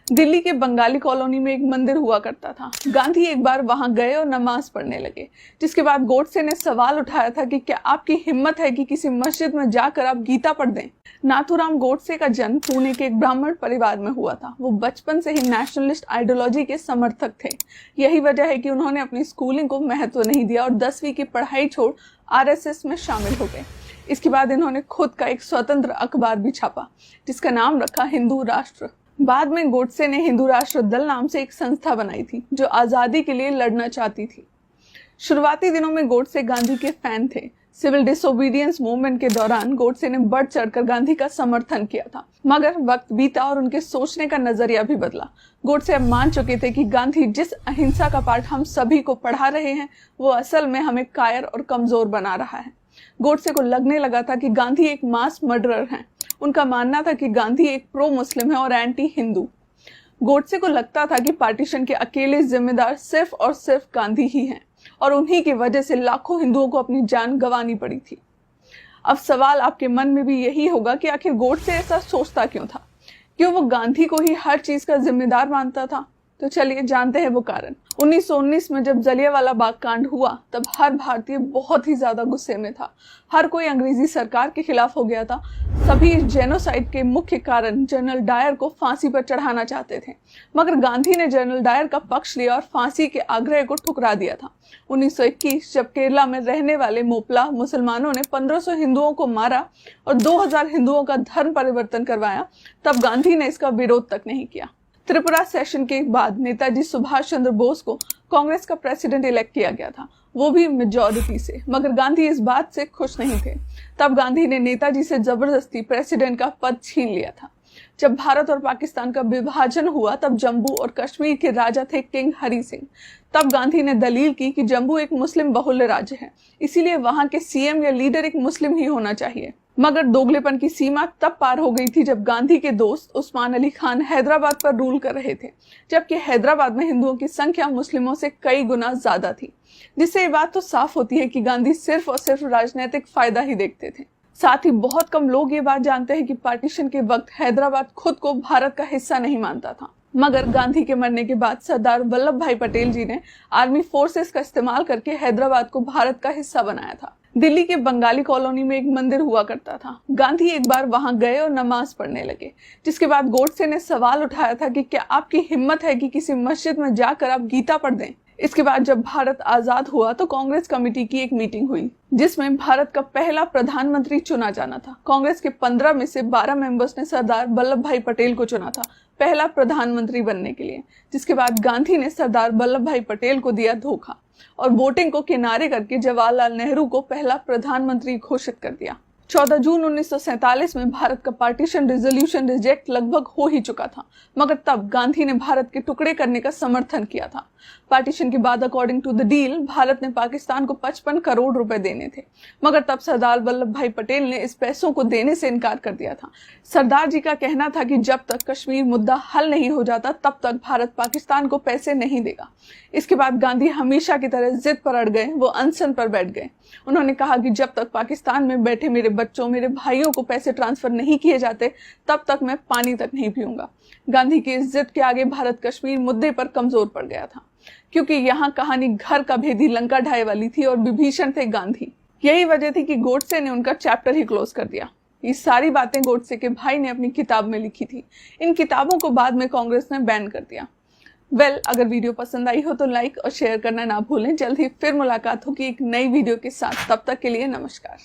दिल्ली के बंगाली कॉलोनी में एक मंदिर हुआ करता था। गांधी एक बार वहां गए और नमाज पढ़ने लगे, जिसके बाद गोडसे ने सवाल उठाया था कि क्या आपकी हिम्मत है कि किसी मस्जिद में जाकर आप गीता पढ़ दें। नाथूराम गोडसे का जन्म पुणे के एक ब्राह्मण परिवार में हुआ था। वो बचपन से ही नेशनलिस्ट आइडियोलॉजी के समर्थक थे। यही वजह है कि उन्होंने अपनी स्कूलिंग को महत्व नहीं दिया और 10वीं की पढ़ाई छोड़ आरएसएस में शामिल हो गए। इसके बाद इन्होंने खुद का एक स्वतंत्र अखबार भी छापा, जिसका नाम रखा हिंदू राष्ट्र। बाद में गोडसे ने हिंदू राष्ट्र दल नाम से एक संस्था बनाई थी, जो आजादी के लिए लड़ना चाहती थी। शुरुआती दिनों में गोडसे गांधी के फैन थे। सिविल डिसोबीडियंस मूवमेंट के दौरान गोडसे ने बढ़ चढ़कर गांधी का समर्थन किया था, मगर वक्त बीता और उनके सोचने का नजरिया भी बदला। गोडसे अब मान चुके थे कि गांधी जिस अहिंसा का पाठ हम सभी को पढ़ा रहे हैं, वो असल में हमें कायर और कमजोर बना रहा है। गोडसे को लगने लगा था कि गांधी एक मास मर्डरर हैं। उनका मानना था कि गांधी एक प्रो मुस्लिम है और एंटी हिंदू। गोडसे को लगता था कि पार्टीशन के अकेले जिम्मेदार सिर्फ और सिर्फ गांधी ही हैं और उन्हीं की वजह से लाखों हिंदुओं को अपनी जान गंवानी पड़ी थी। अब सवाल आपके मन में भी यही होगा कि आखिर गोडसे ऐसा सोचता क्यों था? क्यों वो गांधी को ही हर चीज का जिम्मेदार मानता था? तो चलिए जानते हैं वो कारण। 1919 में जब जलियांवाला बाग कांड हुआ, तब हर भारतीय बहुत ही ज्यादा गुस्से में था। हर कोई अंग्रेजी सरकार के खिलाफ हो गया था। सभी इस जेनोसाइड के मुख्य कारण जनरल डायर को फांसी पर चढ़ाना चाहते थे, मगर गांधी ने जनरल डायर का पक्ष लिया और फांसी के आग्रह को ठुकरा दिया था। 1921 जब केरला में रहने वाले मोपला मुसलमानों ने 1500 हिंदुओं को मारा और 2000 हिंदुओं का धर्म परिवर्तन करवाया, तब गांधी ने इसका विरोध तक नहीं किया। त्रिपुरा सेशन के बाद नेताजी सुभाष चंद्र बोस को कांग्रेस का प्रेसिडेंट इलेक्ट किया गया था, वो भी मेजॉरिटी से, मगर गांधी इस बात से खुश नहीं थे। तब गांधी ने नेताजी से जबरदस्ती प्रेसिडेंट का पद छीन लिया था। जब भारत और पाकिस्तान का विभाजन हुआ, तब जम्मू और कश्मीर के राजा थे किंग हरि सिंह। तब गांधी ने दलील की कि जम्मू एक मुस्लिम बहुल्य राज्य है, इसीलिए वहां के सीएम या लीडर एक मुस्लिम ही होना चाहिए। मगर दोगलेपन की सीमा तब पार हो गई थी जब गांधी के दोस्त उस्मान अली खान हैदराबाद पर रूल कर रहे थे, जबकि हैदराबाद में हिंदुओं की संख्या मुस्लिमों से कई गुना ज्यादा थी, जिससे ये बात तो साफ होती है कि गांधी सिर्फ और सिर्फ राजनीतिक फायदा ही देखते थे। साथ ही बहुत कम लोग ये बात जानते हैं कि पार्टीशन के वक्त हैदराबाद खुद को भारत का हिस्सा नहीं मानता था, मगर गांधी के मरने के बाद सरदार वल्लभ भाई पटेल जी ने आर्मी फोर्सेस का इस्तेमाल करके हैदराबाद को भारत का हिस्सा बनाया था। दिल्ली के बंगाली कॉलोनी में एक मंदिर हुआ करता था। गांधी एक बार वहां गए और नमाज पढ़ने लगे, जिसके बाद गोडसे ने सवाल उठाया था कि क्या आपकी हिम्मत है कि किसी मस्जिद में जाकर आप गीता पढ़ दें। इसके बाद जब भारत आजाद हुआ तो कांग्रेस कमेटी की एक मीटिंग हुई, जिसमें भारत का पहला प्रधानमंत्री चुना जाना था। कांग्रेस के 15 में से 12 मेंबर्स ने सरदार वल्लभ भाई पटेल को चुना था पहला प्रधानमंत्री बनने के लिए, जिसके बाद गांधी ने सरदार वल्लभ भाई पटेल को दिया धोखा और वोटिंग को किनारे करके जवाहरलाल नेहरू को पहला प्रधानमंत्री घोषित कर दिया। 14 जून 1947 में भारत का पार्टीशन रेजोल्यूशन रिजेक्ट लगभग हो ही चुका था, मगर तब गांधी ने भारत के टुकड़े करने का समर्थन किया था। पार्टीशन के बाद according to the deal Bharat ने पाकिस्तान को 55 करोड़ रुपए देने थे, मगर तब सरदार वल्लभ भाई पटेल ने इस पैसों को देने से इनकार कर दिया था। सरदार जी का कहना था कि जब तक कश्मीर मुद्दा हल नहीं हो जाता, तब तक भारत पाकिस्तान को पैसे नहीं देगा। इसके बाद गांधी हमेशा की तरह जिद पर अड़ गए। वो अनशन पर बैठ गए। उन्होंने कहा कि जब तक पाकिस्तान में बैठे मेरे बच्चों, मेरे भाइयों को पैसे ट्रांसफर नहीं किए जाते, तब तक मैं पानी तक नहीं पीऊंगा। गांधी की इस जिद के आगे भारत कश्मीर मुद्दे पर कमजोर पड़ गया था, क्योंकि यहाँ कहानी घर का भेदी लंका ढाई वाली थी और विभीषण थे गांधी। यही वजह थी कि गोडसे ने उनका चैप्टर ही क्लोज कर दिया। ये सारी बातें गोडसे के भाई ने अपनी किताब में लिखी थी। इन किताबों को बाद में कांग्रेस ने बैन कर दिया। अगर वीडियो पसंद आई हो तो लाइक और शेयर करना ना भूलें। जल्द ही फिर मुलाकात होगी एक नई वीडियो के साथ। तब तक के लिए नमस्कार।